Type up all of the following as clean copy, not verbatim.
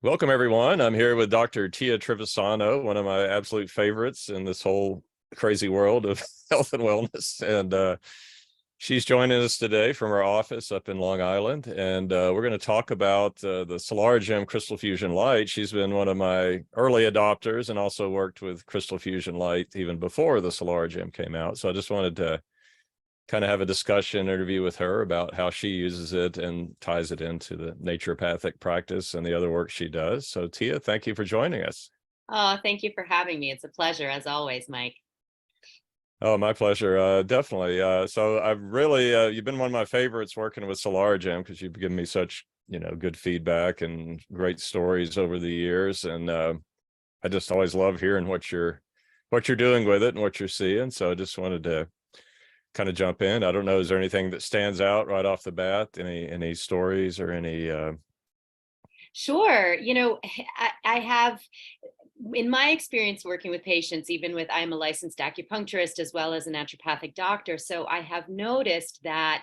Welcome, everyone. I'm here with Dr. Tia Trivisonno, one of my absolute favorites in this whole crazy world of health and wellness. And she's joining us today from her office up in Long Island. And we're going to talk about the SolaraGem Crystal Fusion Light. She's been one of my early adopters and also worked with Crystal Fusion Light even before the SolaraGem came out. So I just wanted to kind of have a discussion interview with her about how she uses it and ties it into the naturopathic practice and the other work she does. So Tia, thank you for joining us. Oh, thank you for having me. It's a pleasure as always, Mike. Oh, my pleasure. Definitely. So I've really, you've been one of my favorites working with SolaraGem because you've given me such, good feedback and great stories over the years. And I just always love hearing what you're doing with it and what you're seeing. So I just wanted to kind of jump in. I don't know, is there anything that stands out right off the bat? Any stories or any Sure. I have, in my experience working with patients, I'm a licensed acupuncturist as well as a naturopathic doctor. So I have noticed that,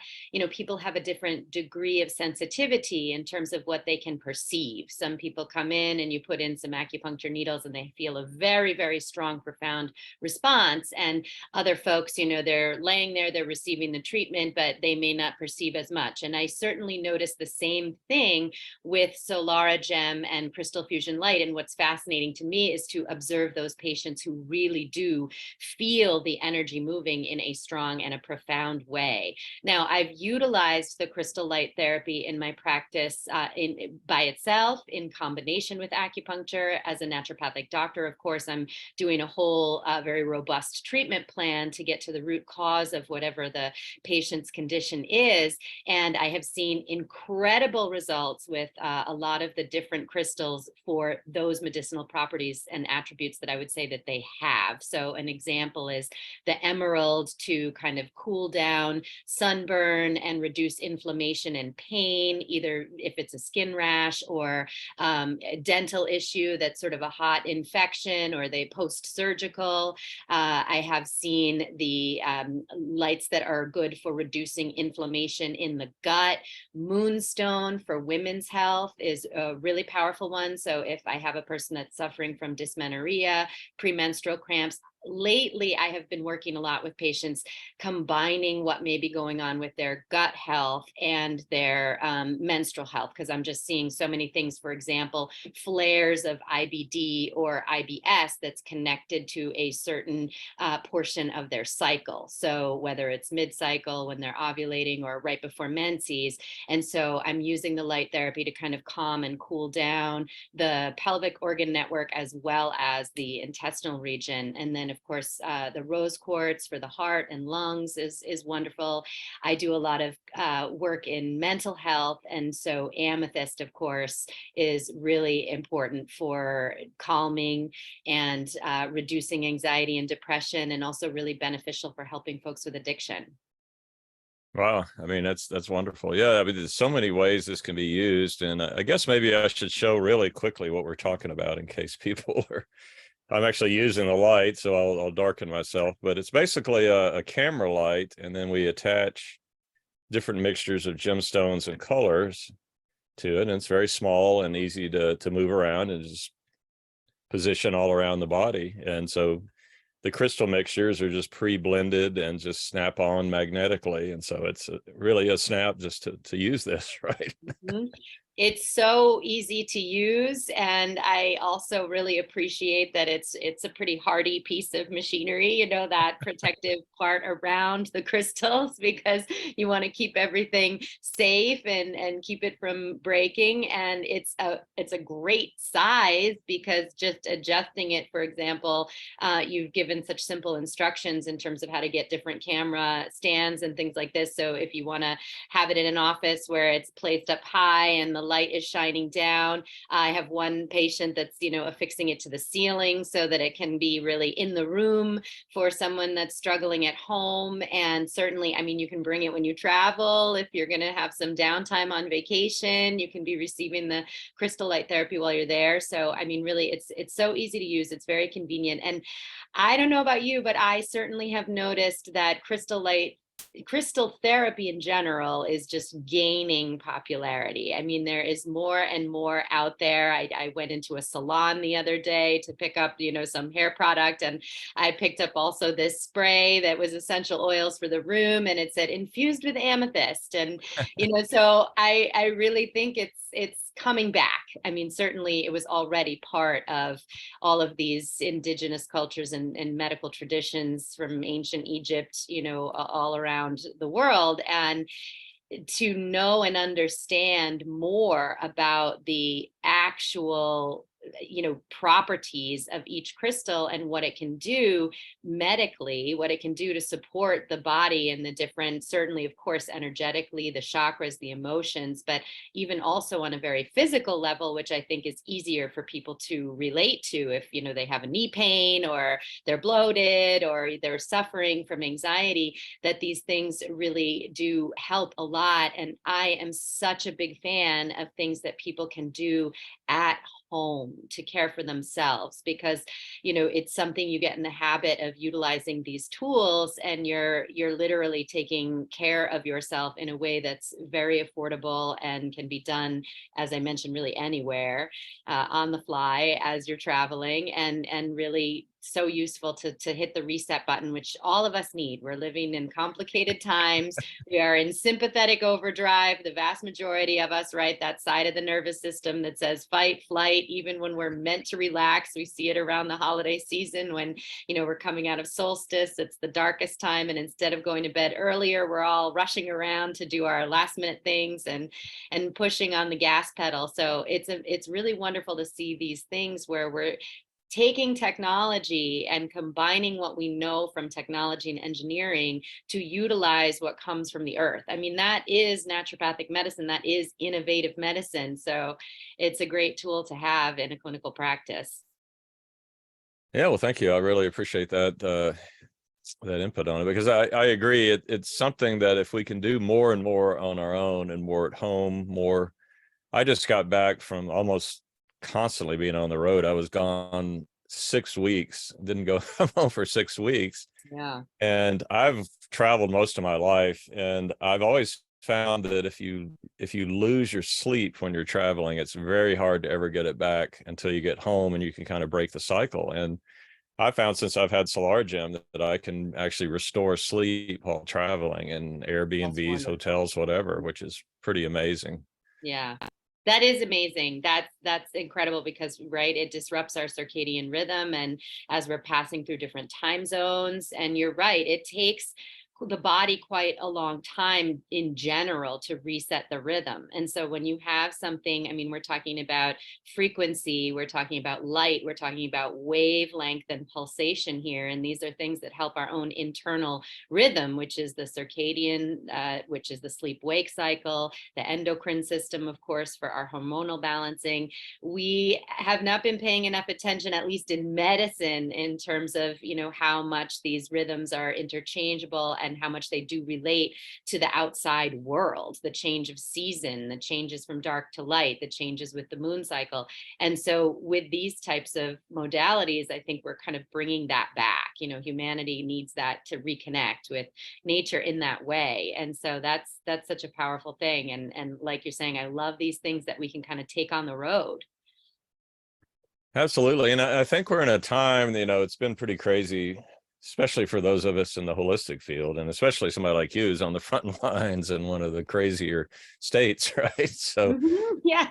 people have a different degree of sensitivity in terms of what they can perceive. Some people come in and you put in some acupuncture needles and they feel a very, very strong, profound response. And other folks, they're laying there, they're receiving the treatment, but they may not perceive as much. And I certainly noticed the same thing with SolaraGem and Crystal Fusion Light. And what's fascinating to me is to observe those patients who really do feel the energy moving in a strong and a profound way. Now, I've utilized the crystal light therapy in my practice by itself, in combination with acupuncture. As a naturopathic doctor, of course, I'm doing a whole very robust treatment plan to get to the root cause of whatever the patient's condition is. And I have seen incredible results with a lot of the different crystals for those medicinal properties and attributes that I would say that they have. So an example is the emerald to kind of cool down sunburn and reduce inflammation and pain, either if it's a skin rash or a dental issue that's sort of a hot infection or they post-surgical. I have seen the lights that are good for reducing inflammation in the gut. Moonstone for women's health is a really powerful one. So if I have a person that's suffering from dysmenorrhea, premenstrual cramps, lately, I have been working a lot with patients combining what may be going on with their gut health and their menstrual health, because I'm just seeing so many things. For example, flares of IBD or IBS that's connected to a certain portion of their cycle. So whether it's mid-cycle, when they're ovulating, or right before menses. And so I'm using the light therapy to kind of calm and cool down the pelvic organ network as well as the intestinal region. And then of course, the rose quartz for the heart and lungs is wonderful. I do a lot of work in mental health. And so amethyst, of course, is really important for calming and reducing anxiety and depression, and also really beneficial for helping folks with addiction. Wow, I mean, that's wonderful. Yeah, I mean, there's so many ways this can be used. And I guess maybe I should show really quickly what we're talking about in case people are, I'm actually using the light, so I'll darken myself, but it's basically a camera light, and then we attach different mixtures of gemstones and colors to it. And it's very small and easy to move around and just position all around the body. And so the crystal mixtures are just pre-blended and just snap on magnetically. And so it's really a snap just to use this, right? Mm-hmm. It's so easy to use, and I also really appreciate that it's a pretty hardy piece of machinery, that protective part around the crystals, because you want to keep everything safe and keep it from breaking. And it's a great size, because just adjusting it, for example, you've given such simple instructions in terms of how to get different camera stands and things like this. So if you want to have it in an office where it's placed up high and the light is shining down. I have one patient that's, affixing it to the ceiling so that it can be really in the room for someone that's struggling at home. And certainly, I mean, you can bring it when you travel. If you're going to have some downtime on vacation, you can be receiving the crystal light therapy while you're there. So, I mean, really, it's so easy to use. It's very convenient. And I don't know about you, but I certainly have noticed that crystal light crystal therapy in general is just gaining popularity. I mean, there is more and more out there. I went into a salon the other day to pick up, some hair product, and I picked up also this spray that was essential oils for the room, and it said infused with amethyst. And, so I really think it's coming back. I mean, certainly it was already part of all of these indigenous cultures and medical traditions from ancient Egypt, all around the world. And to know and understand more about the actual properties of each crystal and what it can do medically, what it can do to support the body and the different, certainly of course energetically, the chakras, the emotions, but even also on a very physical level, which I think is easier for people to relate to if they have a knee pain or they're bloated or they're suffering from anxiety, that these things really do help a lot. And I am such a big fan of things that people can do at home to care for themselves, because it's something you get in the habit of utilizing these tools, and you're literally taking care of yourself in a way that's very affordable and can be done, as I mentioned, really anywhere, on the fly as you're traveling, and really so useful to hit the reset button, which all of us need. We're living in complicated times. We are in sympathetic overdrive, the vast majority of us, right? That side of the nervous system that says fight, flight, even when we're meant to relax. We see it around the holiday season when, we're coming out of solstice. It's the darkest time. And instead of going to bed earlier, we're all rushing around to do our last minute things and pushing on the gas pedal. So it's really wonderful to see these things where we're taking technology and combining what we know from technology and engineering to utilize what comes from the earth. I mean, that is naturopathic medicine. That is innovative medicine. So it's a great tool to have in a clinical practice. Yeah, well, thank you. I really appreciate that input on it, because I agree. It's something that if we can do more and more on our own and more at home, more. I just got back from almost constantly being on the road. I was gone 6 weeks, didn't go home for 6 weeks. Yeah. And I've traveled most of my life, and I've always found that if you lose your sleep when you're traveling, it's very hard to ever get it back until you get home and you can kind of break the cycle. And I found, since I've had SolaraGem, that I can actually restore sleep while traveling in Airbnbs, hotels, whatever, which is pretty amazing. Yeah. That is amazing. That's incredible, because right, it disrupts our circadian rhythm, and as we're passing through different time zones, and you're right, it takes the body quite a long time in general to reset the rhythm. And so when you have something, I mean, we're talking about frequency, we're talking about light, we're talking about wavelength and pulsation here. And these are things that help our own internal rhythm, which is the circadian, which is the sleep wake cycle, the endocrine system, of course, for our hormonal balancing. We have not been paying enough attention, at least in medicine, in terms of, how much these rhythms are interchangeable and how much they do relate to the outside world, the change of season, the changes from dark to light, the changes with the moon cycle. And so with these types of modalities, I think we're kind of bringing that back. Humanity needs that to reconnect with nature in that way. And so that's such a powerful thing. And like you're saying, I love these things that we can kind of take on the road. Absolutely. And I think we're in a time, it's been pretty crazy, especially for those of us in the holistic field, and especially somebody like you who's on the front lines in one of the crazier states, right? So, yeah.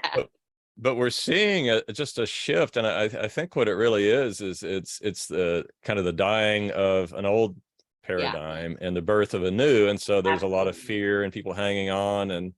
But we're seeing just a shift. And I think what it really is it's the kind of the dying of an old paradigm and the birth of a new. And so there's a lot of fear and people hanging on, and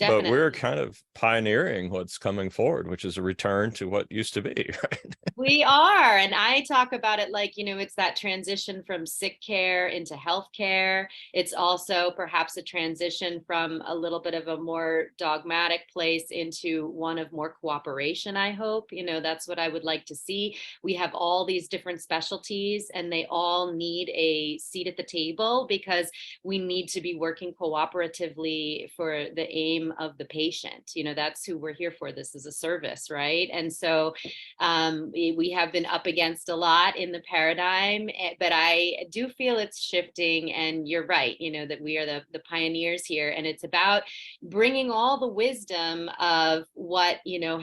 but we're kind of pioneering what's coming forward, which is a return to what used to be, right? We are. And I talk about it like, it's that transition from sick care into healthcare. It's also perhaps a transition from a little bit of a more dogmatic place into one of more cooperation, I hope. That's what I would like to see. We have all these different specialties, and they all need a seat at the table, because we need to be working cooperatively for the aim name of the patient. That's who we're here for. This is a service, right? And so we have been up against a lot in the paradigm, but I do feel it's shifting. And you're right, that we are the pioneers here. And it's about bringing all the wisdom of what,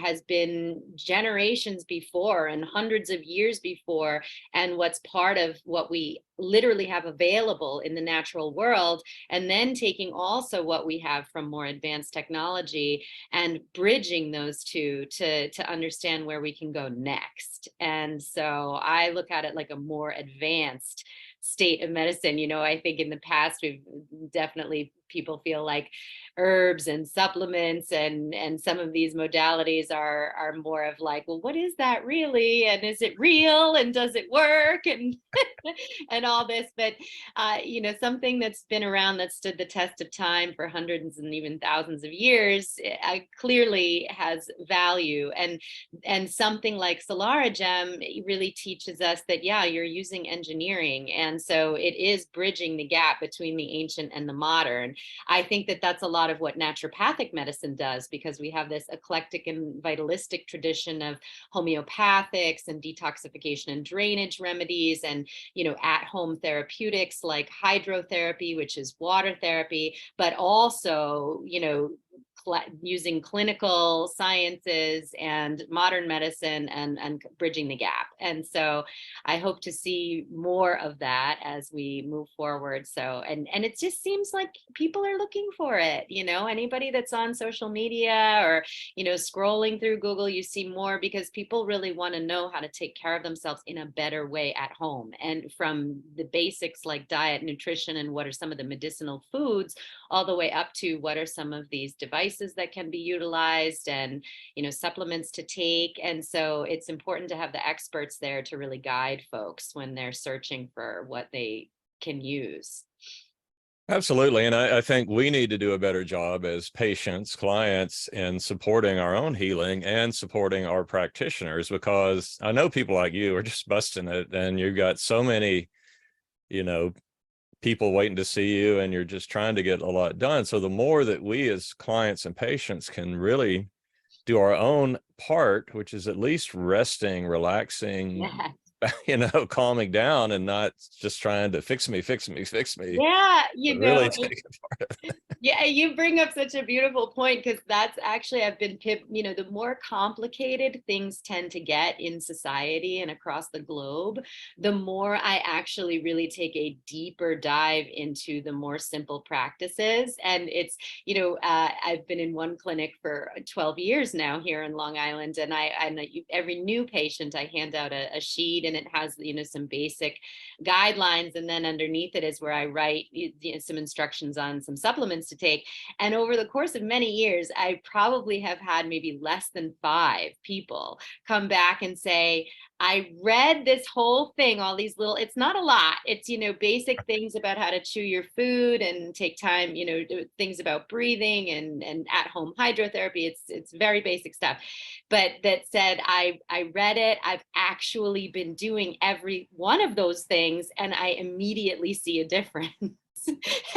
has been generations before and hundreds of years before, and what's part of what we literally have available in the natural world, and then taking also what we have from more advanced technology and bridging those two to understand where we can go next. And so I look at it like a more advanced state of medicine. I think in the past we've definitely, people feel like herbs and supplements and some of these modalities are more of like, well, what is that really, and is it real, and does it work, and and all this. But something that's been around, that stood the test of time for hundreds and even thousands of years, clearly has value. And something like SolaraGem really teaches us that, yeah, you're using engineering, and so it is bridging the gap between the ancient and the modern. I think that that's a lot of what naturopathic medicine does, because we have this eclectic and vitalistic tradition of homeopathics and detoxification and drainage remedies, and at-home therapeutics like hydrotherapy, which is water therapy, but also using clinical sciences and modern medicine and bridging the gap. And so I hope to see more of that as we move forward. So, and it just seems like people are looking for it. Anybody that's on social media or, scrolling through Google, you see more, because people really want to know how to take care of themselves in a better way at home. And from the basics like diet, nutrition, and what are some of the medicinal foods, all the way up to what are some of these devices that can be utilized, and supplements to take. And so it's important to have the experts there to really guide folks when they're searching for what they can use. Absolutely. And I think we need to do a better job as patients, clients, in supporting our own healing and supporting our practitioners, because I know people like you are just busting it, and you've got so many, people waiting to see you, and you're just trying to get a lot done. So the more that we as clients and patients can really do our own part, which is at least resting, relaxing, calming down, and not just trying to fix me, Yeah, but really take part of it. Yeah, you bring up such a beautiful point, because that's actually, I've been, the more complicated things tend to get in society and across the globe, the more I actually really take a deeper dive into the more simple practices. And it's, I've been in one clinic for 12 years now here in Long Island, and every new patient, I hand out a sheet, and it has, some basic guidelines, and then underneath it is where I write some instructions on some supplements to take. And over the course of many years, I probably have had maybe less than 5 people come back and say, I read this whole thing, all these little, it's not a lot. It's, basic things about how to chew your food and take time, things about breathing and at-home hydrotherapy. It's very basic stuff. But that said, I read it. I've actually been doing every one of those things, and I immediately see a difference.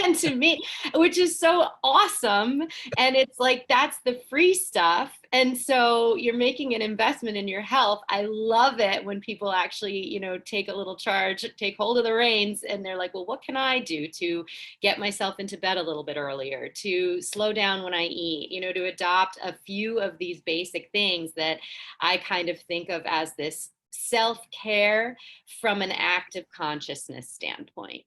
And to me, which is so awesome. And it's like, that's the free stuff. And so you're making an investment in your health. I love it when people actually, take a little charge, take hold of the reins, and they're like, well, what can I do to get myself into bed a little bit earlier, to slow down when I eat, to adopt a few of these basic things that I kind of think of as this self-care from an active consciousness standpoint,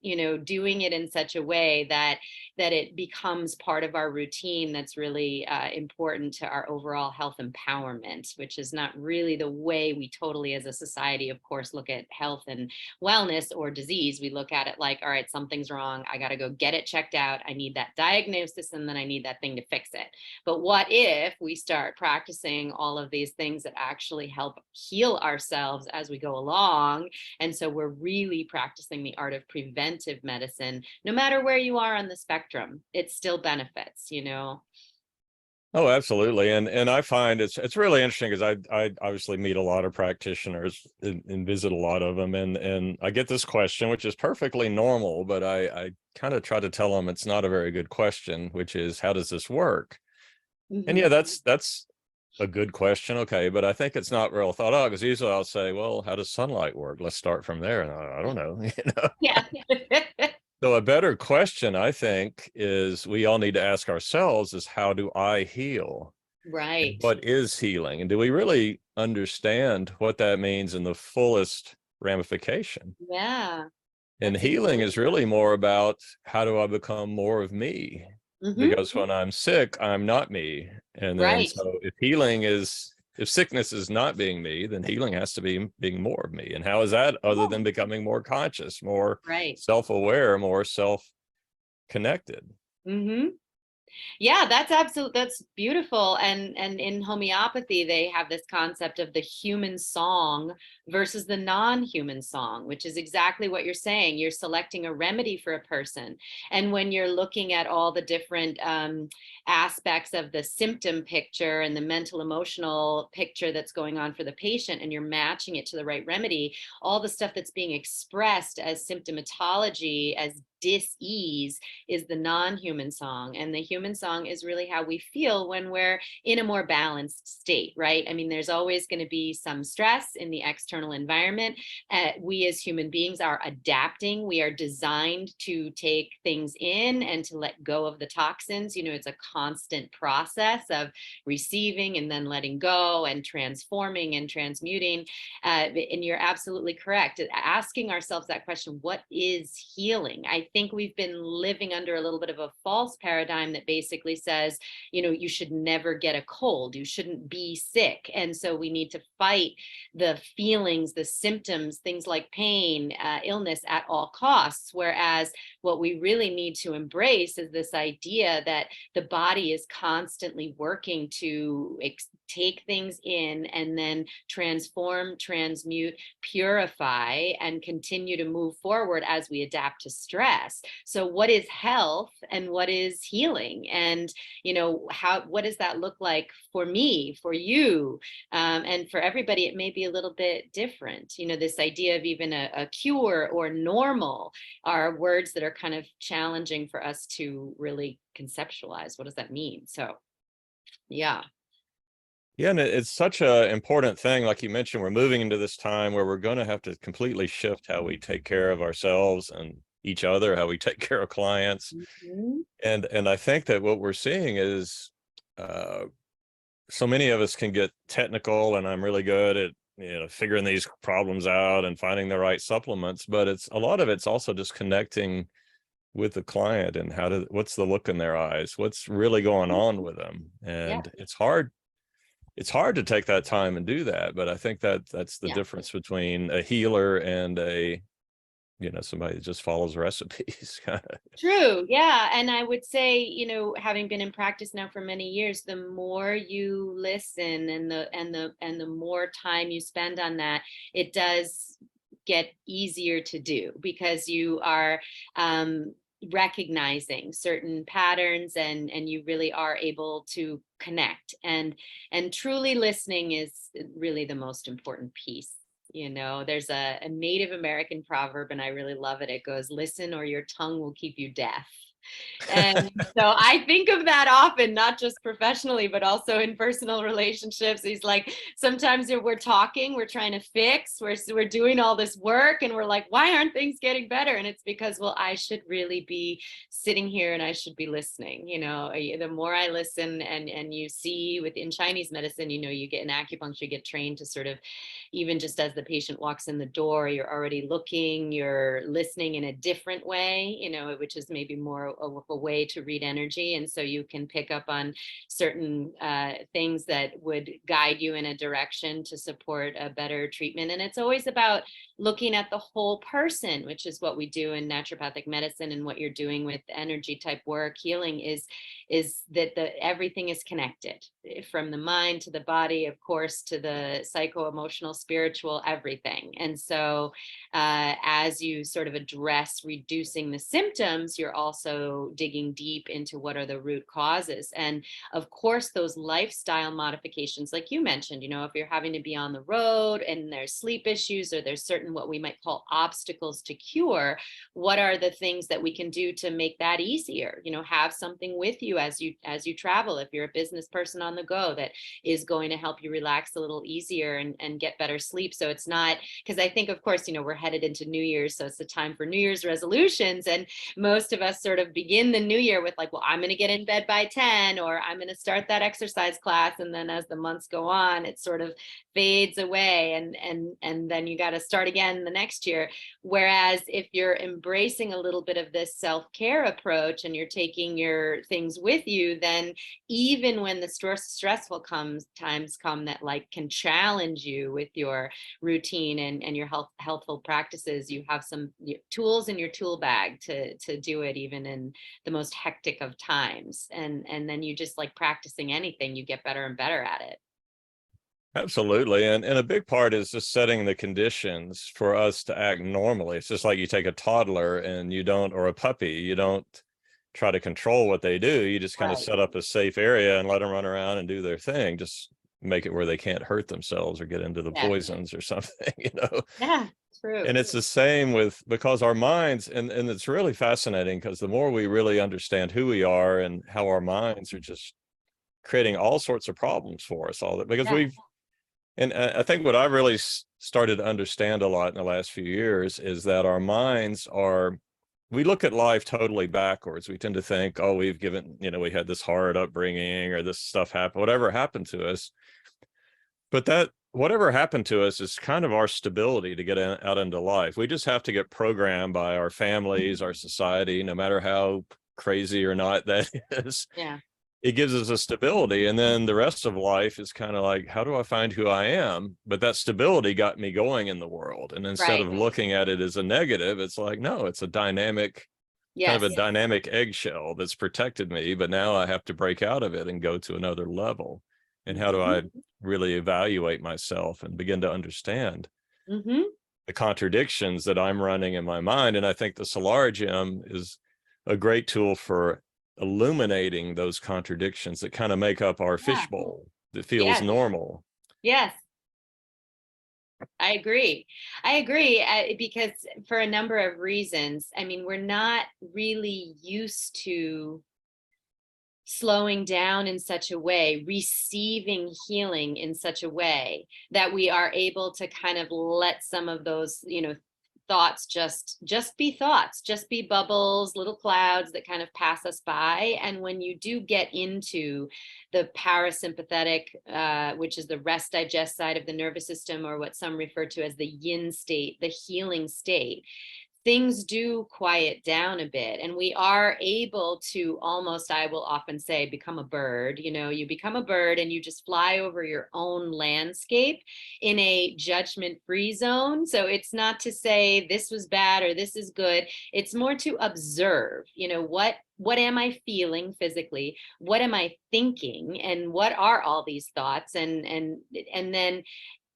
doing it in such a way that it becomes part of our routine. That's really important to our overall health empowerment, which is not really the way we totally as a society, of course, look at health and wellness or disease. We look at it like, all right, something's wrong, I got to go get it checked out, I need that diagnosis, and then I need that thing to fix it. But what if we start practicing all of these things that actually help heal ourselves as we go along? And so we're really practicing the art of preventive medicine. No matter where you are on the spectrum, it still benefits. Oh, absolutely. And I find it's really interesting, because I obviously meet a lot of practitioners and visit a lot of them, and I get this question, which is perfectly normal, but I kind of try to tell them it's not a very good question, which is, how does this work? And yeah, that's a good question. Okay, but I think it's not real thought out, because usually I'll say, well, how does sunlight work? Let's start from there. And I don't know, you know. Yeah. So a better question, I think, is we all need to ask ourselves is, how do I heal? And Right. what is healing? And do we really understand what that means in the fullest ramification? Yeah. And That's a healing great is really more about, how do I become more of me? Because when I'm sick, I'm not me. And then right. so if sickness is not being me, then healing has to be being more of me. And how is that other Yeah. than becoming more conscious, more Right. self-aware, more self-connected? Mm-hmm. Yeah, that's beautiful. And in homeopathy, they have this concept of the human song versus the non-human song, which is exactly what you're saying. You're selecting a remedy for a person. And when you're looking at all the different aspects of the symptom picture and the mental emotional picture that's going on for the patient, and you're matching it to the right remedy, all the stuff that's being expressed as symptomatology, as dis-ease, is the non-human song. And the human song is really how we feel when we're in a more balanced state, right? I mean, there's always going to be some stress in the external environment. We as human beings are adapting. We are designed to take things in and to let go of the toxins. You know, it's a constant process of receiving and then letting go and transforming and transmuting. And you're absolutely correct. Asking ourselves that question, what is healing? I think we've been living under a little bit of a false paradigm that basically says, you know, you should never get a cold, you shouldn't be sick. And so we need to fight the feelings, the symptoms, things like pain, illness at all costs. Whereas what we really need to embrace is this idea that the body is constantly working to take things in and then transform, transmute, purify, and continue to move forward as we adapt to stress. So what is health and what is healing? And, you know, what does that look like for me, for you? And for everybody, it may be a little bit different. You know, this idea of even a cure or normal are words that are kind of challenging for us to really conceptualize. What does that mean? So, yeah. Yeah, and it's such a important thing. Like you mentioned, we're moving into this time where we're going to have to completely shift how we take care of ourselves and each other, how we take care of clients. Mhm. And I think that what we're seeing is, so many of us can get technical, and I'm really good at, you know, figuring these problems out and finding the right supplements, but it's a lot of it's also just connecting with the client and what's the look in their eyes, what's really going on with them. Yeah. And it's hard to take that time and do that, but I think that that's the Yeah. difference between a healer and somebody that just follows recipes. Kind of. True. Yeah. And I would say, you know, having been in practice now for many years, the more you listen and the more time you spend on that, it does get easier to do, because you are recognizing certain patterns, and you really are able to connect, and truly listening is really the most important piece. You know, there's a Native American proverb, and I really love it. It goes, listen or your tongue will keep you deaf. And so I think of that often, not just professionally, but also in personal relationships. He's like, sometimes we're talking, we're trying to fix, we're doing all this work, and we're like, why aren't things getting better? And it's because, well, I should really be sitting here and I should be listening. You know, the more I listen, and you see within Chinese medicine, you know, you get in acupuncture, you get trained to sort of, even just as the patient walks in the door, you're already looking, you're listening in a different way, you know, which is maybe more of a way to read energy. And so you can pick up on certain things that would guide you in a direction to support a better treatment. And it's always about looking at the whole person, which is what we do in naturopathic medicine, and what you're doing with energy type work, healing, is that everything is connected, from the mind to the body, of course, to the psycho-emotional, spiritual, everything. And so as you sort of address reducing the symptoms, you're also also digging deep into what are the root causes. And of course, those lifestyle modifications, like you mentioned, if you're having to be on the road and there's sleep issues, or there's certain what we might call obstacles to cure, what are the things that we can do to make that easier? Have something with you as you travel. If you're a business person on the go, that is going to help you relax a little easier and get better sleep. So it's not, because I think, of course, we're headed into New Year's, so it's the time for New Year's resolutions. And most of us sort of begin the new year with like, well, I'm going to get in bed by 10, or I'm going to start that exercise class. And then as the months go on, it sort of fades away, and then you got to start again the next year. Whereas if you're embracing a little bit of this self-care approach and you're taking your things with you, then even when the stressful times come that like can challenge you with your routine and your healthful practices, you have some tools in your tool bag to do it even in the most hectic of times. And then you just, like practicing anything, you get better and better at it. Absolutely. And a big part is just setting the conditions for us to act normally. It's just like you take a toddler and you don't, or a puppy, you don't try to control what they do. You just kind of Right. set up a safe area and let them run around and do their thing. Just make it where they can't hurt themselves or get into the Yeah. poisons or something, Yeah, true. And it's the same because our minds, and it's really fascinating because the more we really understand who we are and how our minds are just creating all sorts of problems for us, all that, because Yeah. and I think what I've really started to understand a lot in the last few years is that our minds we look at life totally backwards. We tend to think, oh, we had this hard upbringing or this stuff happened, whatever happened to us. But that whatever happened to us is kind of our stability to get out into life. We just have to get programmed by our families, our society, no matter how crazy or not that is. Yeah. It gives us a stability, and then the rest of life is kind of like, how do I find who I am? But that stability got me going in the world, and instead Right. of looking at it as a negative, it's like, no, it's a dynamic, kind of Yes. a dynamic eggshell that's protected me, but now I have to break out of it and go to another level. And how do I really evaluate myself and begin to understand Mm-hmm. the contradictions that I'm running in my mind? And I think the SolaraGem is a great tool for illuminating those contradictions that kind of make up our Yeah. fishbowl that feels Yes. normal. Yes. I agree. Because for a number of reasons. I mean, we're not really used to slowing down in such a way, receiving healing in such a way that we are able to kind of let some of those, thoughts just be thoughts, just be bubbles, little clouds that kind of pass us by. And when you do get into the parasympathetic, which is the rest digest side of the nervous system, or what some refer to as the yin state, the healing state, things do quiet down a bit, and we are able to almost, I will often say, become a bird. You become a bird and you just fly over your own landscape in a judgment-free zone. So it's not to say this was bad or this is good. It's more to observe, what am I feeling physically? What am I thinking? And what are all these thoughts? And then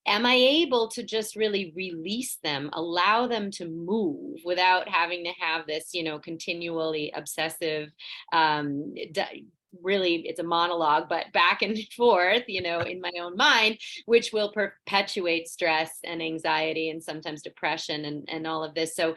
am I able to just really release them, allow them to move without having to have this, continually obsessive, really, it's a monologue, but back and forth, in my own mind, which will perpetuate stress and anxiety and sometimes depression and all of this. So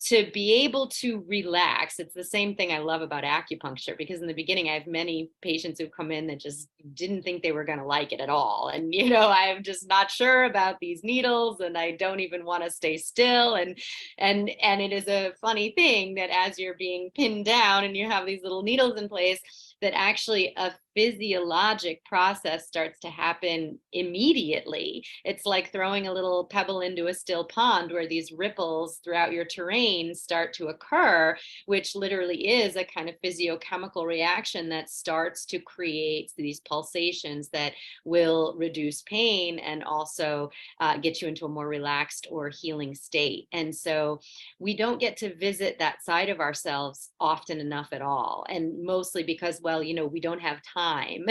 to be able to relax, it's the same thing I love about acupuncture, because in the beginning I have many patients who come in that just didn't think they were going to like it at all. And, I'm just not sure about these needles and I don't even want to stay still. And it is a funny thing that as you're being pinned down and you have these little needles in place, that actually a physiologic process starts to happen immediately. It's like throwing a little pebble into a still pond where these ripples throughout your terrain start to occur, which literally is a kind of physiochemical reaction that starts to create these pulsations that will reduce pain and also get you into a more relaxed or healing state. And so we don't get to visit that side of ourselves often enough at all. And mostly because, well, well, we don't have time.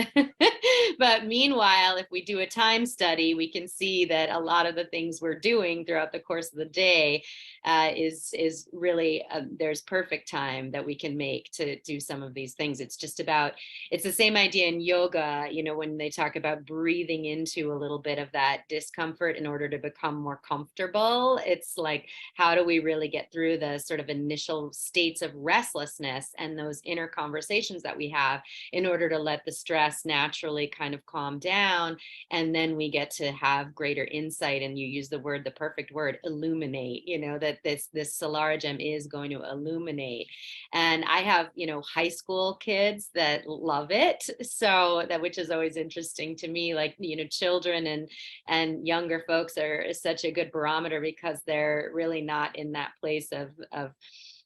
But meanwhile, if we do a time study, we can see that a lot of the things we're doing throughout the course of the day is really, there's perfect time that we can make to do some of these things. It's just about, it's the same idea in yoga, when they talk about breathing into a little bit of that discomfort in order to become more comfortable. It's like, how do we really get through the sort of initial states of restlessness and those inner conversations that we have in order to let the stress naturally kind of calm down, and then we get to have greater insight. And you use the perfect word, illuminate, that this SolaraGem is going to illuminate. And I have high school kids that love it, so that, which is always interesting to me, like children and younger folks are such a good barometer, because they're really not in that place of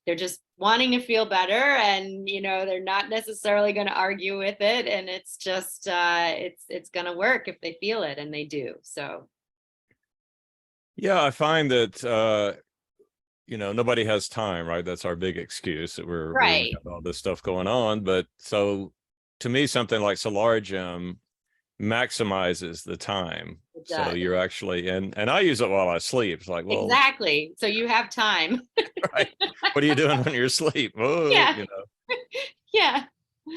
they're just wanting to feel better, and they're not necessarily going to argue with it, and it's just it's going to work if they feel it, and they do. So yeah, I find that nobody has time, right? That's our big excuse, that we right. got all this stuff going on. But so to me, something like SolaraGem maximizes the time. It So does. you're actually, and I use it while I sleep. It's like, well, Exactly. So you have time. right, what are you doing when you're asleep? Oh, Yeah. Yeah.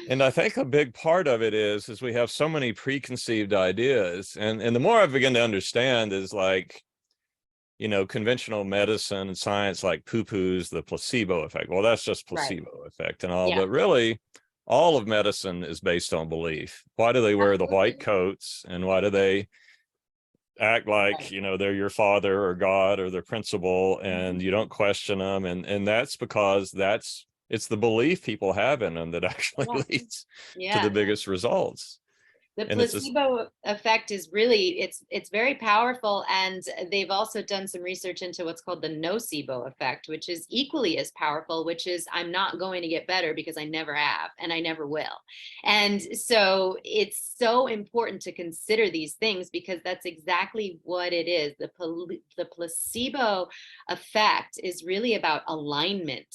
And I think a big part of it is we have so many preconceived ideas, and the more I begin to understand is, like, conventional medicine and science like poo-poos the placebo effect. Well, that's just Right. placebo effect and all, Yeah. but really all of medicine is based on belief. Why do they wear the white Absolutely. coats, and why do they act like, Right. they're your father or God or their principal, Mhm. and you don't question them? And that's because it's the belief people have in them that actually Yeah. leads to the Yeah. biggest results. The And it's just, placebo effect is really, it's very powerful. And they've also done some research into what's called the nocebo effect, which is equally as powerful, which is, I'm not going to get better because I never have and I never will. And so it's so important to consider these things, because that's exactly what it is. The placebo effect is really about alignment.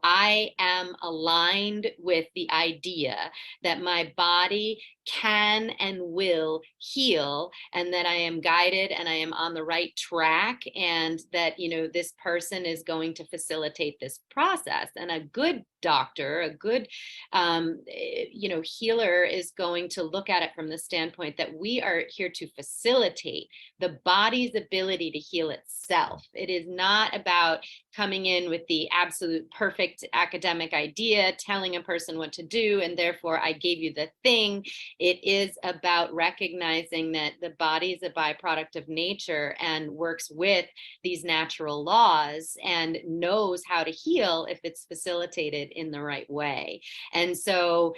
I am aligned with the idea that my body can and will heal, and that I am guided and I am on the right track, and that this person is going to this process. And a good doctor, a good healer, is going to look at it from the standpoint that we are here to facilitate the body's ability to heal itself. It is not about coming in with the absolute perfect academic idea, telling a person what to do, and therefore I gave you the thing. It is about recognizing that the body is a byproduct of nature and works with these natural laws and knows how to heal if it's facilitated in the right way. And so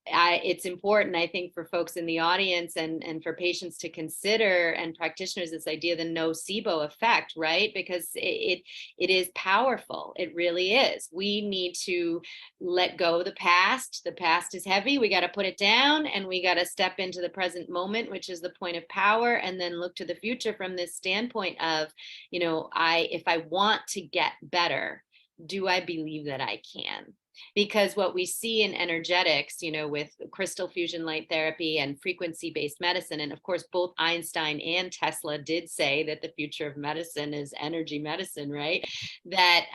it's important, I think, for folks in the audience and for patients to consider, and practitioners, this idea of the nocebo effect, right? Because it is powerful. It really is. We need to let go of the past. The past is heavy. We got to put it down, and we got to step into the present moment, which is the point of power, and then look to the future from this standpoint of, if I want to get better, do I believe that I can? Because what we see in energetics, with crystal fusion light therapy and frequency-based medicine, and of course, both Einstein and Tesla did say that the future of medicine is energy medicine, right? That,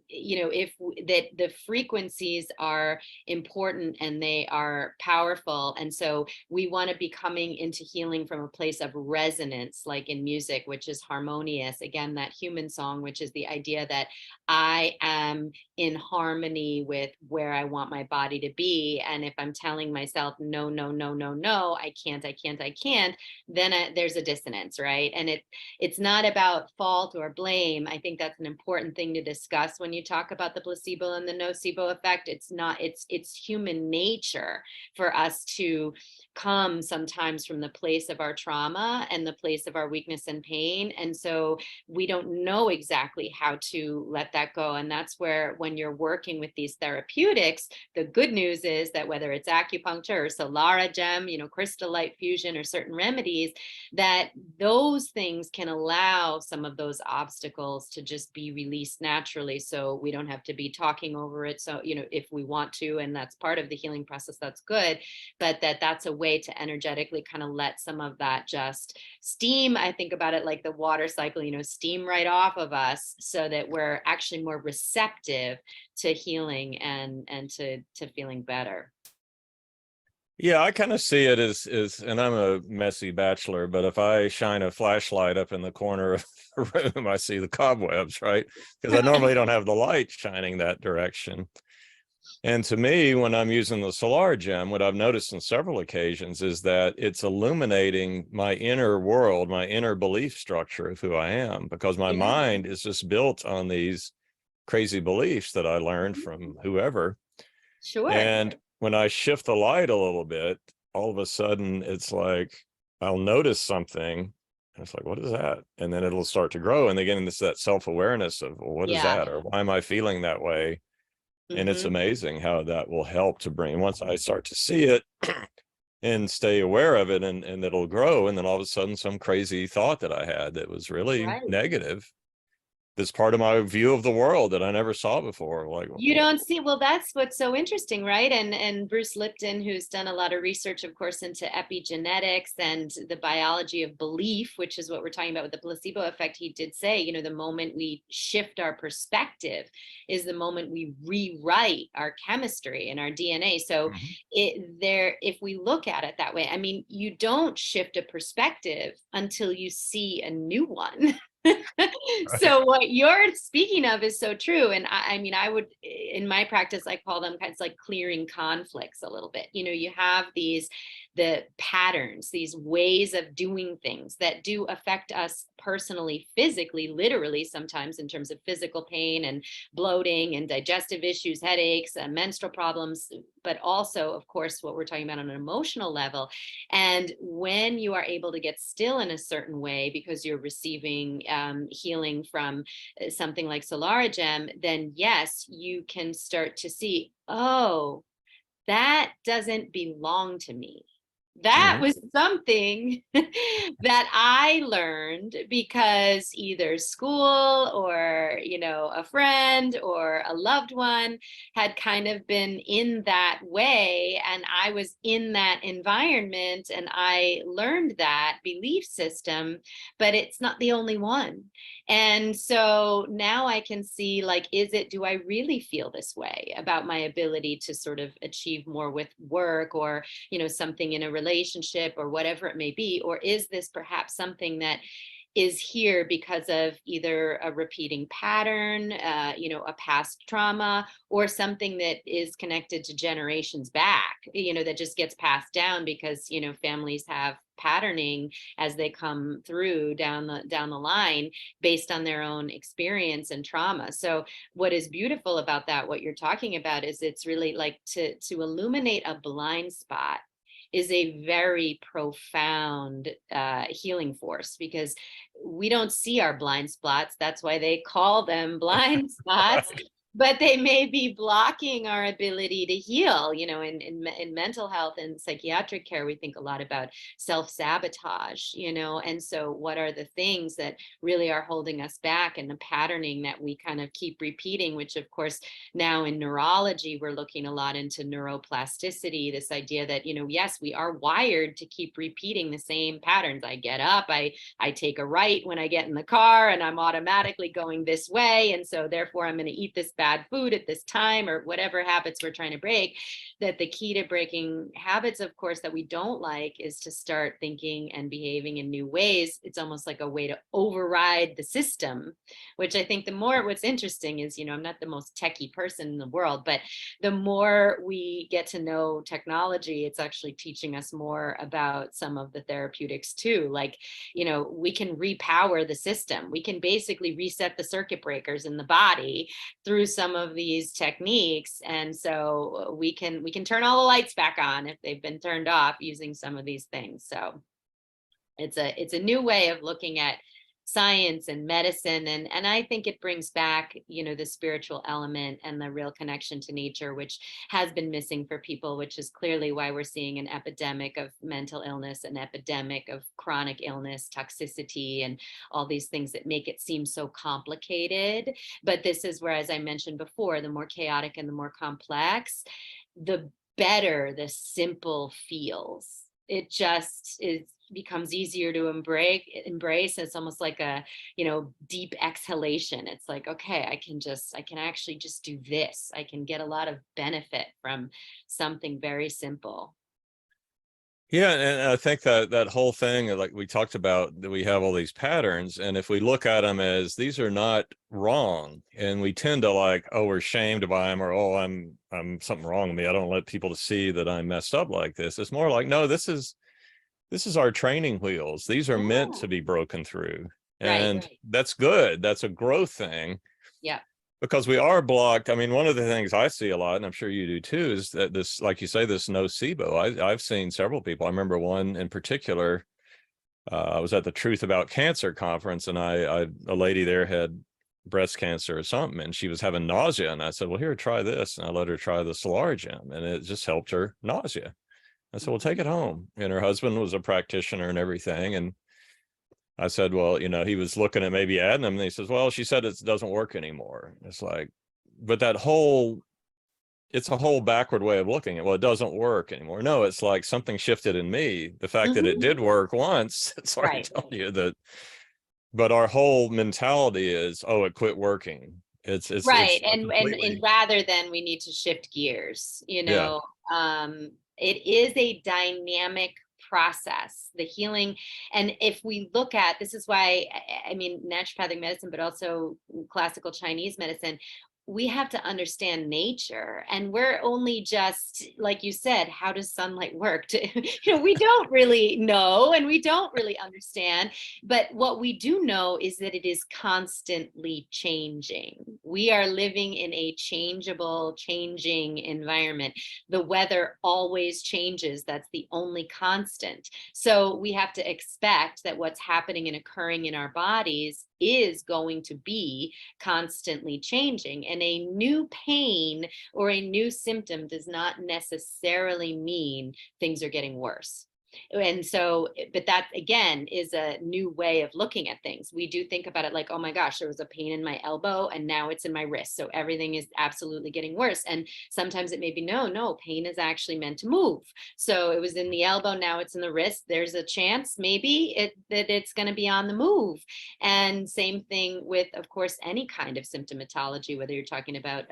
if that the frequencies are important and they are powerful. And so we want to be coming into healing from a place of resonance, like in music, which is harmonious. Again, that human song, which is the idea that I am in harmony with where I want my body to be. And if I'm telling myself, no, no, no, no, no, I can't, then there's a dissonance, right? And it's not about fault or blame. I think that's an important thing to discuss when you talk about the placebo and the nocebo effect. It's human nature for us to come sometimes from the place of our trauma and the place of our weakness and pain. And so we don't know exactly how to let that go. And that's where, when you're working with these therapeutics, the good news is that whether it's acupuncture or SolaraGem, crystal light fusion or certain remedies, that those things can allow some of those obstacles to just be released naturally. So we don't have to be talking over it. So, if we want to, and that's part of the healing process, that's good. But that's a way to energetically kind of let some of that just steam. I think about it like the water cycle, steam right off of us, so that we're actually more receptive to healing and to feeling better. Yeah, I kind of see it as, and I'm a messy bachelor, but if I shine a flashlight up in the corner of the room, I see the cobwebs, right? Because I normally don't have the light shining that direction. And to me, when I'm using the SolaraGem, what I've noticed on several occasions is that it's illuminating my inner world, my inner belief structure of who I am, because my mind is just built on these crazy beliefs that I learned from whoever. Sure. And when I shift the light a little bit, all of a sudden it's like I'll notice something. And it's like, what is that? And then it'll start to grow. And again, it's that self-awareness of, well, what is that? Or why am I feeling that way? And it's amazing how that will help to bring, once I start to see it and stay aware of it, and it'll grow. And then all of a sudden, some crazy thought that I had that was really negative, that's part of my view of the world that I never saw before. Like, you don't see, well, that's what's so interesting, right? And Bruce Lipton, who's done a lot of research, of course, into epigenetics and the biology of belief, which is what we're talking about with the placebo effect, he did say, the moment we shift our perspective is the moment we rewrite our chemistry and our DNA. So if we look at it that way, I mean, you don't shift a perspective until you see a new one. So what you're speaking of is so true. And I mean, I would, in my practice, I call them kind of like clearing conflicts a little bit. You have the patterns, these ways of doing things that do affect us personally, physically, literally, sometimes in terms of physical pain and bloating and digestive issues, headaches, menstrual problems, but also, of course, what we're talking about on an emotional level. And when you are able to get still in a certain way because you're receiving healing from something like SolaraGem, then yes, you can start to see, oh, that doesn't belong to me. That was something that I learned because either school or, a friend or a loved one had kind of been in that way. And I was in that environment and I learned that belief system, but it's not the only one. And so now I can see, like, do I really feel this way about my ability to sort of achieve more with work or, something in a relationship or whatever it may be? Or is this perhaps something that is here because of either a repeating pattern, a past trauma, or something that is connected to generations back, that just gets passed down because, families have patterning as they come through down the line based on their own experience and trauma. So what is beautiful about that, what you're talking about, is it's really like to illuminate a blind spot is a very profound healing force, because we don't see our blind spots. That's why they call them blind spots. But they may be blocking our ability to heal. In mental health and psychiatric care, we think a lot about self-sabotage, and so what are the things that really are holding us back, and the patterning that we kind of keep repeating, which of course now in neurology, we're looking a lot into neuroplasticity, this idea that, yes, we are wired to keep repeating the same patterns. I get up, I take a right when I get in the car, and I'm automatically going this way. And so therefore I'm going to eat this bad food at this time, or whatever habits we're trying to break. That the key to breaking habits, of course, that we don't like is to start thinking and behaving in new ways. It's almost like a way to override the system, which I think what's interesting is, I'm not the most techie person in the world, but the more we get to know technology, it's actually teaching us more about some of the therapeutics too. Like, we can repower the system. We can basically reset the circuit breakers in the body through some of these techniques. And so we can turn all the lights back on if they've been turned off using some of these things. So it's a new way of looking at science and medicine. And I think it brings back, the spiritual element and the real connection to nature, which has been missing for people, which is clearly why we're seeing an epidemic of mental illness, an epidemic of chronic illness, toxicity, and all these things that make it seem so complicated. But this is where, as I mentioned before, the more chaotic and the more complex, the better the simple feels. It just becomes easier to embrace. It's almost like a, deep exhalation. It's like, okay, I can actually just do this. I can get a lot of benefit from something very simple. Yeah, and I think that whole thing, like we talked about, that we have all these patterns, and if we look at them as these are not wrong, and we tend to like, oh, we're shamed by them, or oh, I'm something wrong with me, I don't let people to see that I'm messed up like this. It's more like, no, this is our training wheels. These are meant to Yeah. be broken through, and Right. that's good. That's a growth thing. Yeah. Because we are blocked. I mean, one of the things I see a lot, and I'm sure you do too, is that this, like you say, this nocebo. I've seen several people. I remember one in particular. I was at the Truth About Cancer conference, and a lady there had breast cancer or something, and she was having nausea. And I said, well, here, try this. And I let her try the SolaraGem, and it just helped her nausea. I said, well, take it home. And her husband was a practitioner and everything. And I said, well, he was looking at maybe adding them. And he says, well, she said it doesn't work anymore. It's like, but it's a whole backward way of looking at, well, it doesn't work anymore. No, it's like something shifted in me. The fact that it Mhm. did work once, it's already Right. telling you that, but our whole mentality is, oh, it quit working. It's Right. And completely, rather than we need to shift gears, yeah. it is a dynamic process, the healing. And if we look at, this is why, I mean, naturopathic medicine, but also classical Chinese medicine, we have to understand nature. And we're only just, like you said, how does sunlight work? We don't really know, and we don't really understand. But what we do know is that it is constantly changing. We are living in a changeable, changing environment. The weather always changes. That's the only constant. So we have to expect that what's happening and occurring in our bodies is going to be constantly changing. And a new pain or a new symptom does not necessarily mean things are getting worse. And so, but that again is a new way of looking at things. We do think about it like, oh my gosh, there was a pain in my elbow and now it's in my wrist. So everything is absolutely getting worse. And sometimes it may be, no, pain is actually meant to move. So it was in the elbow, now it's in the wrist. There's a chance maybe that it's going to be on the move. And same thing with, of course, any kind of symptomatology, whether you're talking about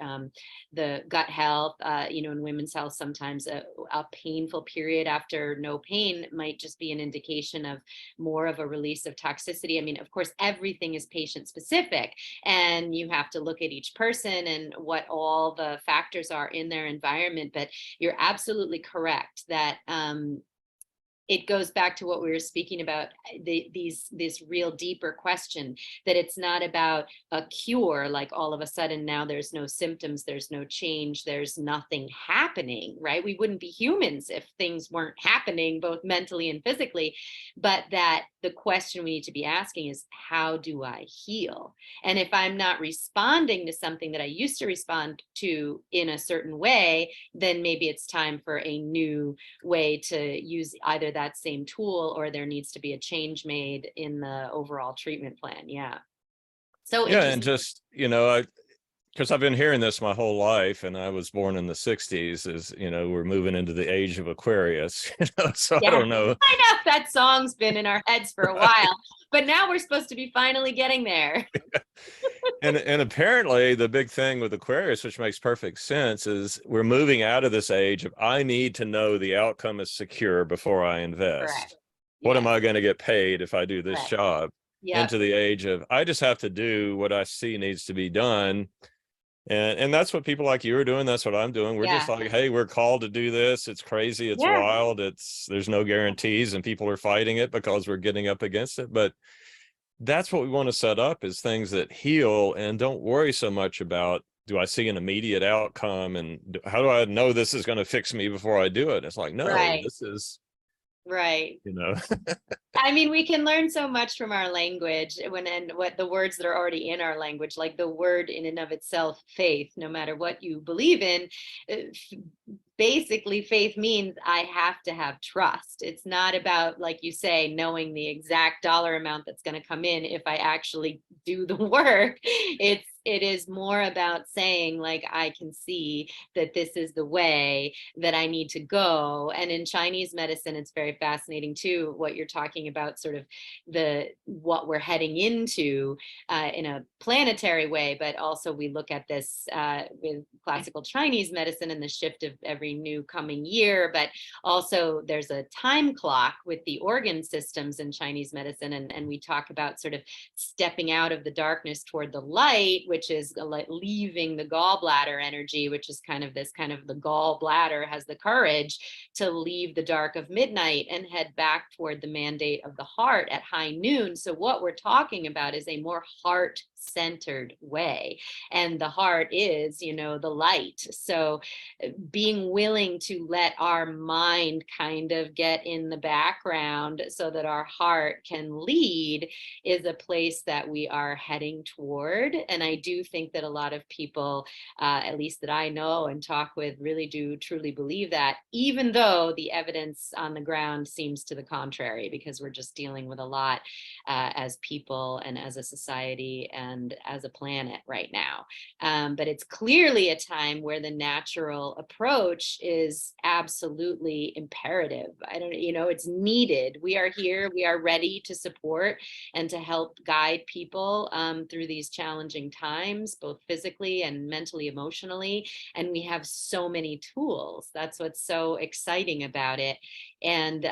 the gut health, in women's health, sometimes a painful period after no pain might just be an indication of more of a release of toxicity. I mean, of course, everything is patient specific, and you have to look at each person and what all the factors are in their environment. But you're absolutely correct that it goes back to what we were speaking about, this real deeper question, that it's not about a cure, like all of a sudden now there's no symptoms, there's no change, there's nothing happening, right? We wouldn't be humans if things weren't happening both mentally and physically. But that the question we need to be asking is, how do I heal? And if I'm not responding to something that I used to respond to in a certain way, then maybe it's time for a new way to use either that same tool, or there needs to be a change made in the overall treatment plan. Yeah. So Yeah. And interesting. just, because I've been hearing this my whole life, and I was born in the 60s, is, we're moving into the age of Aquarius, so I Yeah. don't know. I know that song's been in our heads for a while, but now we're supposed to be finally getting there. And apparently the big thing with Aquarius, which makes perfect sense, is we're moving out of this age of, I need to know the outcome is secure before I Correct. invest. What am Yes. I going to get paid if I do this Correct. job? Yep. Into the age of, I just have to do what I see needs to be done. And that's what people like you are doing. That's what I'm doing. We're just Yeah. like, hey, we're called to do this. It's crazy. It's Yeah. wild. There's no guarantees, and people are fighting it because we're getting up against it. But that's what we want to set up, is things that heal, and don't worry so much about, do I see an immediate outcome, and how do I know this is going to fix me before I do it? It's like, no, Right. Right. you know. I mean, we can learn so much from our language and what the words that are already in our language, like the word in and of itself, faith, no matter what you believe in. Basically, faith means I have to have trust. It's not about, like you say, knowing the exact dollar amount that's going to come in if I actually do the work. It is more about saying, like, I can see that this is the way that I need to go. And in Chinese medicine, it's very fascinating too, what you're talking about, sort of what we're heading into in a planetary way, but also we look at this with classical Chinese medicine and the shift of every new coming year, but also there's a time clock with the organ systems in Chinese medicine, and we talk about sort of stepping out of the darkness toward the light, which is like leaving the gallbladder energy, which is kind of the gallbladder has the courage to leave the dark of midnight and head back toward the mandate of the heart at high noon. So what we're talking about is a more heart-centered way, and the heart is, the light. So being willing to let our mind kind of get in the background so that our heart can lead is a place that we are heading toward. And I do think that a lot of people, at least that I know and talk with, really do truly believe that, even though the evidence on the ground seems to the contrary, because we're just dealing with a lot as people and as a society and as a planet right now. But it's clearly a time where the natural approach is absolutely imperative. It's needed. We are here, we are ready to support and to help guide people through these challenging times, both physically and mentally, emotionally. And we have so many tools. That's what's so exciting about it. And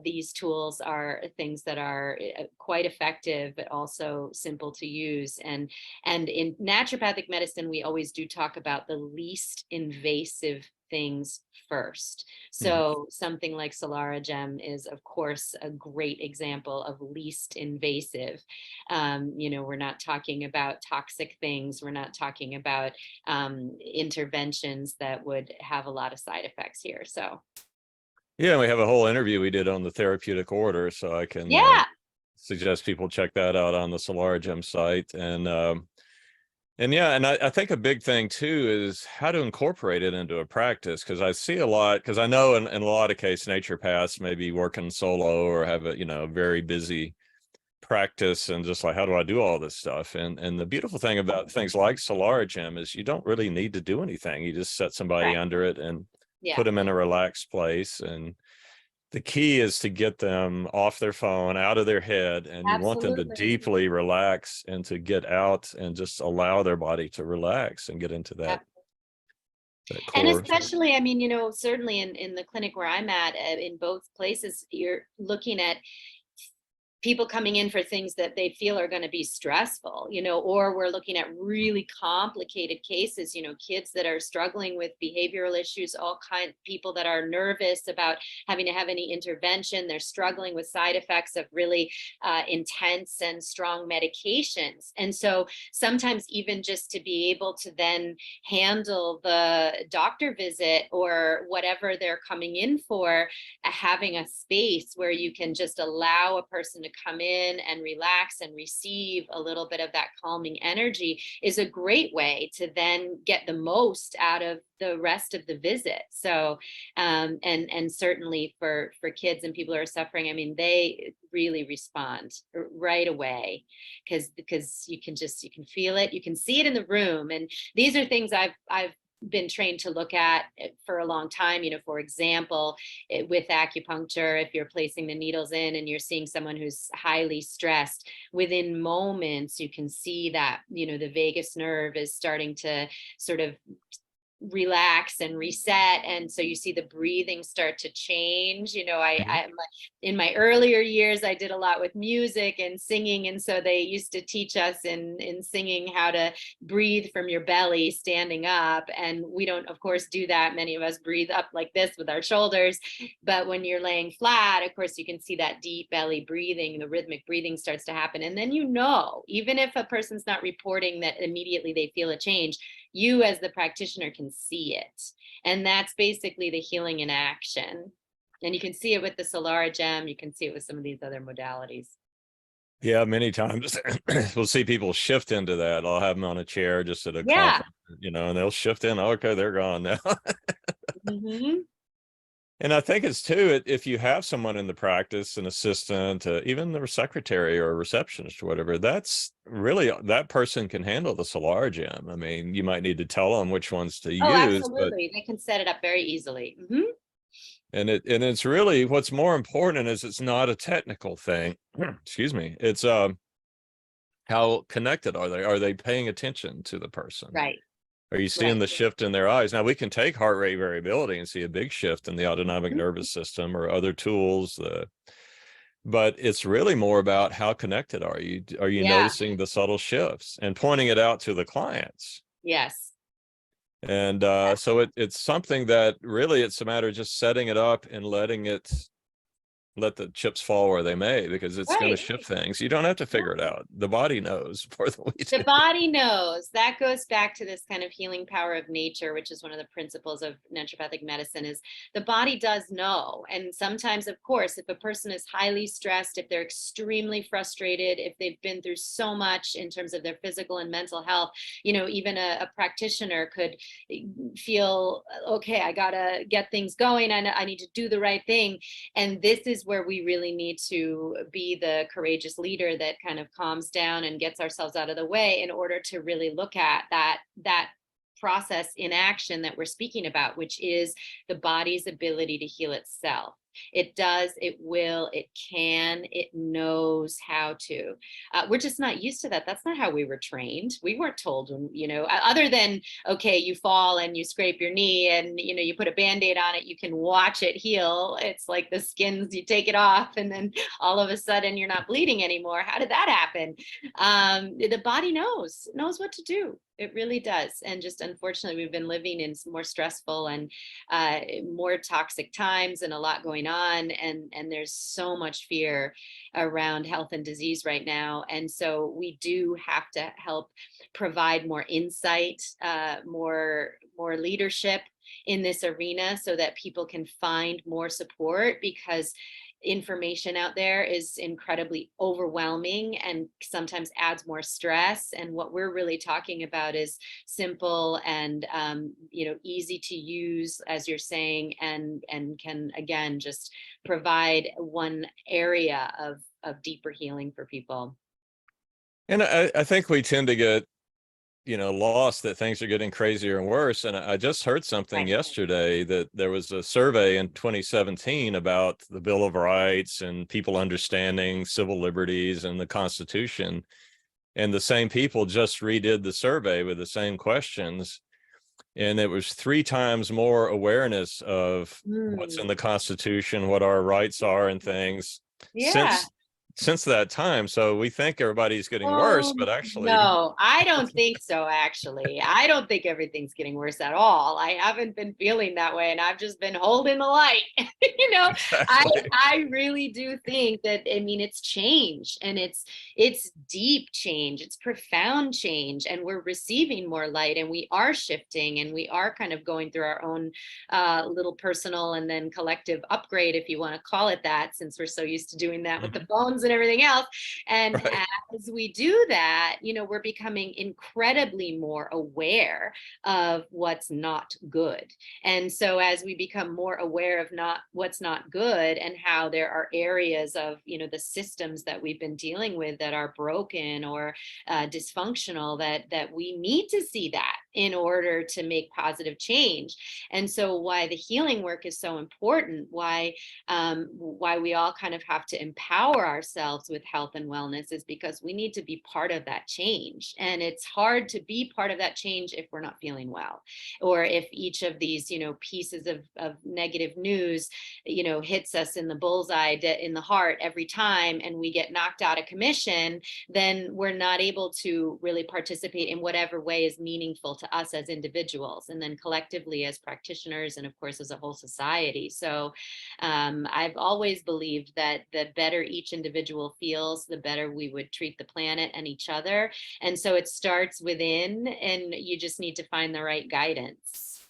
these tools are things that are quite effective, but also simple to use. And in naturopathic medicine, we always do talk about the least invasive things first. So something like SolaraGem is, of course, a great example of least invasive. We're not talking about toxic things. We're not talking about interventions that would have a lot of side effects here. So Yeah, we have a whole interview we did on the therapeutic order, so I can yeah, suggest people check that out on the SolaraGem site. And yeah, and I think a big thing too is how to incorporate it into a practice, because I see a lot, because I know in a lot of cases naturopaths may be working solo or have a very busy practice, and just like, how do I do all this stuff? And the beautiful thing about things like SolaraGem is you don't really need to do anything. You just set somebody correct. under it and Yeah, put them in a relaxed place. And the key is to get them off their phone, out of their head, and you want them to absolutely. deeply relax and to get out and just allow their body to relax and get into Yeah. that And core. especially, I mean, certainly in the clinic where I'm at, in both places, you're looking at people coming in for things that they feel are going to be stressful, or we're looking at really complicated cases, kids that are struggling with behavioral issues, all kinds of people that are nervous about having to have any intervention. They're struggling with side effects of really intense and strong medications. And so sometimes even just to be able to then handle the doctor visit or whatever they're coming in for, having a space where you can just allow a person to come in and relax and receive a little bit of that calming energy is a great way to then get the most out of the rest of the visit. So and certainly for kids and people who are suffering, I mean, they really respond right away, because you can feel it, you can see it in the room. And these are things I've been trained to look at for a long time. For example, with acupuncture, if you're placing the needles in and you're seeing someone who's highly stressed, within moments you can see that the vagus nerve is starting to sort of relax and reset, and so you see the breathing start to change. I in my earlier years I did a lot with music and singing, and so they used to teach us in singing how to breathe from your belly standing up, and we don't of course do that. Many of us breathe up like this with our shoulders, but when you're laying flat, of course you can see that deep belly breathing, the rhythmic breathing starts to happen. And then even if a person's not reporting that immediately they feel a change, you as the practitioner can see it. And that's basically the healing in action. And you can see it with the SolaraGem. You can see it with some of these other modalities. Yeah, many times we'll see people shift into that. I'll have them on a chair just at a Yeah. conference, and they'll shift in. Okay, they're gone now. Mm-hmm. And I think it's too, if you have someone in the practice, an assistant, even the secretary or receptionist or whatever, that's really, that person can handle the SolaraGem. I mean, you might need to tell them which ones to Oh, use, but absolutely. They can set it up very easily. Mm-hmm. it's really, what's more important is it's not a technical thing. Excuse me. It's how connected are they? Are they paying attention to the person? Right. Are you Right. seeing the shift in their eyes? Now we can take heart rate variability and see a big shift in the autonomic Mhm. nervous system or other tools. But it's really more about how connected are you? Are you Yeah. noticing the subtle shifts and pointing it out to the clients? Yes. And so it's something that really, it's a matter of just setting it up and let the chips fall where they may, because it's going to Right. shift things. You don't have to figure it out. The body knows more than we The do. body knows. That goes back to this kind of healing power of nature, which is one of the principles of naturopathic medicine, is the body does know. And sometimes, of course, if a person is highly stressed, if they're extremely frustrated, if they've been through so much in terms of their physical and mental health, even a practitioner could feel, okay, I gotta get things going. I need to do the right thing. And this is where we really need to be the courageous leader that kind of calms down and gets ourselves out of the way in order to really look at that process in action that we're speaking about, which is the body's ability to heal itself. It does, it will, it can, it knows how to. We're just not used to that. That's not how we were trained. We weren't told, other than, okay, you fall and you scrape your knee and, you put a Band-Aid on it, you can watch it heal. It's like the skins, you take it off and then all of a sudden you're not bleeding anymore. How did that happen? The body knows what to do. It really does. And just unfortunately, we've been living in more stressful and more toxic times and a lot going on. And there's so much fear around health and disease right now. And so we do have to help provide more insight, more leadership in this arena so that people can find more support, because information out there is incredibly overwhelming and sometimes adds more stress. And what we're really talking about is simple and easy to use, as you're saying, and can again just provide one area of deeper healing for people. And I think we tend to get lost that things are getting crazier and worse. And I just heard something Right. yesterday that there was a survey in 2017 about the Bill of Rights and people understanding civil liberties and the Constitution. And the same people just redid the survey with the same questions. And it was 3 times more awareness of what's in the Constitution, what our rights are and things Yeah. since that time. So we think everybody's getting worse, Oh, but actually, no, I don't think so, actually. I don't think everything's getting worse at all. I haven't been feeling that way, and I've just been holding the light. I exactly. I really do think that, I mean, it's change, and it's deep change, it's profound change, and we're receiving more light, and we are shifting, and we are kind of going through our own little personal and then collective upgrade, if you want to call it that, since we're so used to doing that with the phones and everything else. And Right. as we do that, we're becoming incredibly more aware of what's not good. And so as we become more aware of what's not good, and how there are areas of, the systems that we've been dealing with that are broken or dysfunctional, that we need to see that in order to make positive change. And so why the healing work is so important, why we all kind of have to empower ourselves with health and wellness, is because we need to be part of that change. And it's hard to be part of that change if we're not feeling well, or if each of these, pieces of negative news, hits us in the bullseye, in the heart every time, and we get knocked out of commission, then we're not able to really participate in whatever way is meaningful to us as individuals, and then collectively as practitioners, and of course as a whole society. So I've always believed that the better each individual feels, the better we would treat the planet and each other. And so it starts within, and you just need to find the right guidance.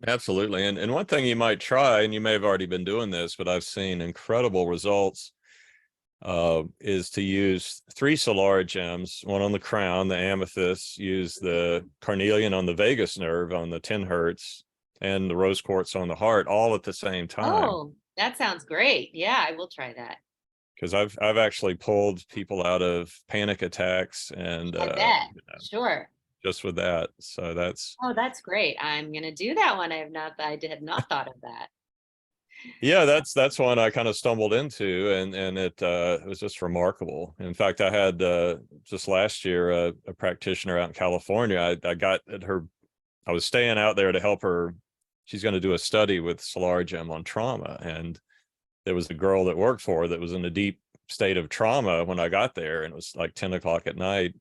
Absolutely. And one thing you might try, and you may have already been doing this, but I've seen incredible results, is to use 3 SolaraGems, one on the crown, the amethyst, use the carnelian on the vagus nerve on the 10 hertz, and the rose quartz on the heart, all at the same time. Oh, that sounds great. Yeah, I will try that. Because I've actually pulled people out of panic attacks and I bet. Sure. just with that. So that's, Oh, that's great. I'm gonna do that one. I had not thought of that. yeah, that's one I kind of stumbled into, and it was just remarkable. In fact, I had just last year a practitioner out in California. I got at her, I was staying out there to help her. She's going to do a study with SolaraGem on trauma, and there was a girl that worked for her that was in a deep state of trauma when I got there, and it was like 10 o'clock at night.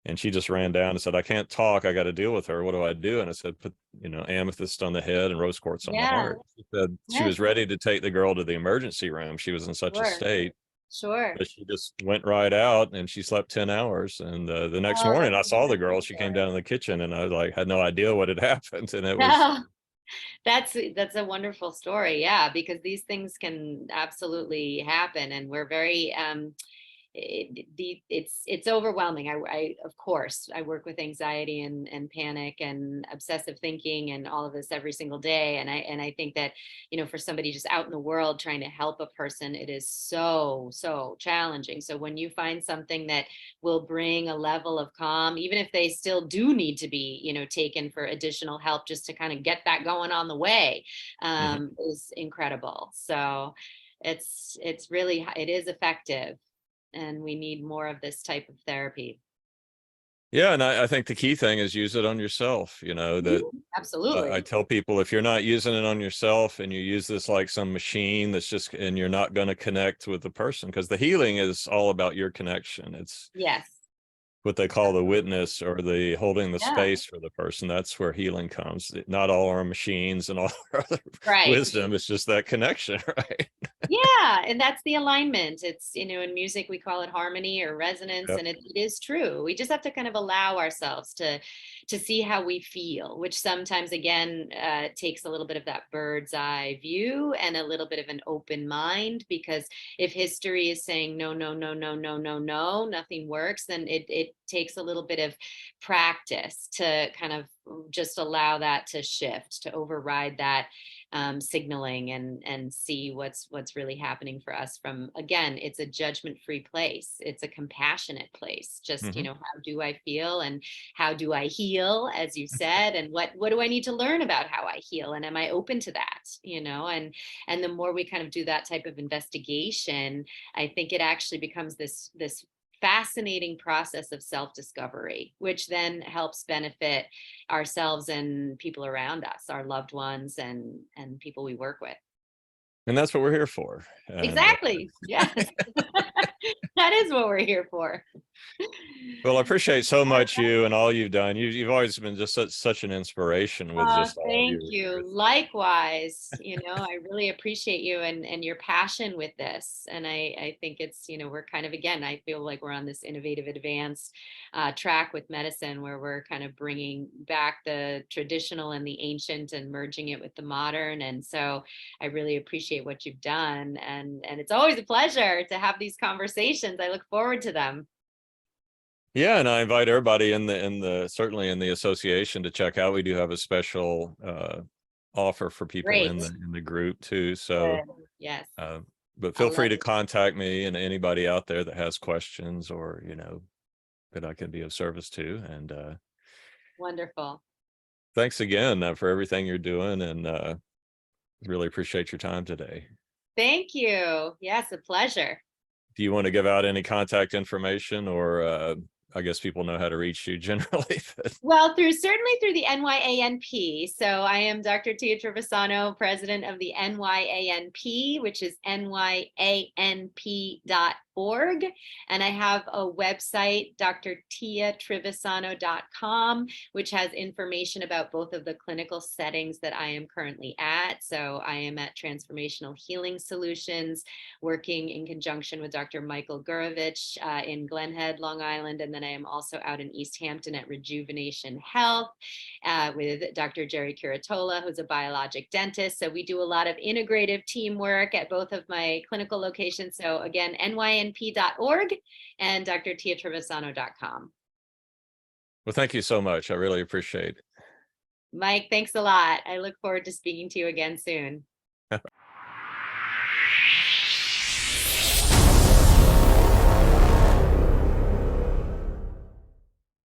And she just ran down and said, I can't talk. I got to deal with her. What do I do? And I said, put, amethyst on the head and rose quartz on the Yeah. heart. She said she Yes. was ready to take the girl to the emergency room. She was in such a Sure. state, Sure. but she just went right out and she slept 10 hours. And the next Oh, morning that's I a saw the girl. wonderful She came story. down in the kitchen and I like had no idea what had happened. And it was, No, that's a wonderful story. Yeah, because these things can absolutely happen, and we're very it's overwhelming. I of course I work with anxiety and panic and obsessive thinking and all of this every single day, and I think that, for somebody just out in the world trying to help a person, it is so challenging. So when you find something that will bring a level of calm, even if they still do need to be, taken for additional help just to kind of get that going on the way, mhm. is incredible. So it's really, it is effective, and we need more of this type of therapy. Yeah. And I think the key thing is use it on yourself, that Mhm. I Absolutely. tell people if you're not using it on yourself and you use this like some machine that's just, and you're not going to connect with the person, because the healing is all about your connection. It's Yes. what they call the Absolutely. witness or the holding the Yeah. space for the person. That's where healing comes. Not all our machines and all our other Right. wisdom. It's just that connection, right? Yeah, and that's the alignment. It's, in music we call it harmony or resonance, Yep. and it is true. We just have to kind of allow ourselves to see how we feel, which sometimes again takes a little bit of that bird's eye view and a little bit of an open mind. Because if history is saying no, no, no, no, no, no, no, nothing works, then it takes a little bit of practice to kind of just allow that to shift, to override that signaling, and see what's really happening for us. From, again, it's a judgment free place, it's a compassionate place. Just, Hmm. how do I feel, and how do I heal, as you said, and what do I need to learn about how I heal, and am I open to that, and the more we kind of do that type of investigation, I think it actually becomes this fascinating process of self-discovery, which then helps benefit ourselves and people around us, our loved ones, and people we work with. And that's what we're here for. And Exactly. Yes. That is what we're here for. well, I appreciate so much you and all you've done. You've always been just such an inspiration with just all Thank your you. Likewise, I really appreciate you and your passion with this. And I think it's, we're kind of, again, I feel like we're on this innovative, advanced track with medicine, where we're kind of bringing back the traditional and the ancient and merging it with the modern. And so I really appreciate what you've done. And it's always a pleasure to have these conversations. I look forward to them. Yeah, and I invite everybody in the certainly in the association to check out. We do have a special offer for people in Great. the group too. So Good. Yes. uh, but I feel love free to it. contact me and anybody out there that has questions, or that I can be of service to. And Wonderful. thanks again for everything you're doing, and really appreciate your time today. Thank you. Yes, a pleasure. Do you want to give out any contact information, or I guess people know how to reach you generally? But Well, certainly through the NYANP. So I am Dr. Tia Trivisonno, president of the NYANP, which is NYANP.org. And I have a website, drtiatrivisonno.com, which has information about both of the clinical settings that I am currently at. So I am at Transformational Healing Solutions, working in conjunction with Dr. Michael Gurovich in Glen Head, Long Island, and then then I am also out in East Hampton at Rejuvenation Health with Dr. Jerry Curatola, who's a biologic dentist. So we do a lot of integrative teamwork at both of my clinical locations. So again, NYANP.org and drtiatrivisonno.com. Well, thank you so much. I really appreciate it. Mike, thanks a lot. I look forward to speaking to you again soon.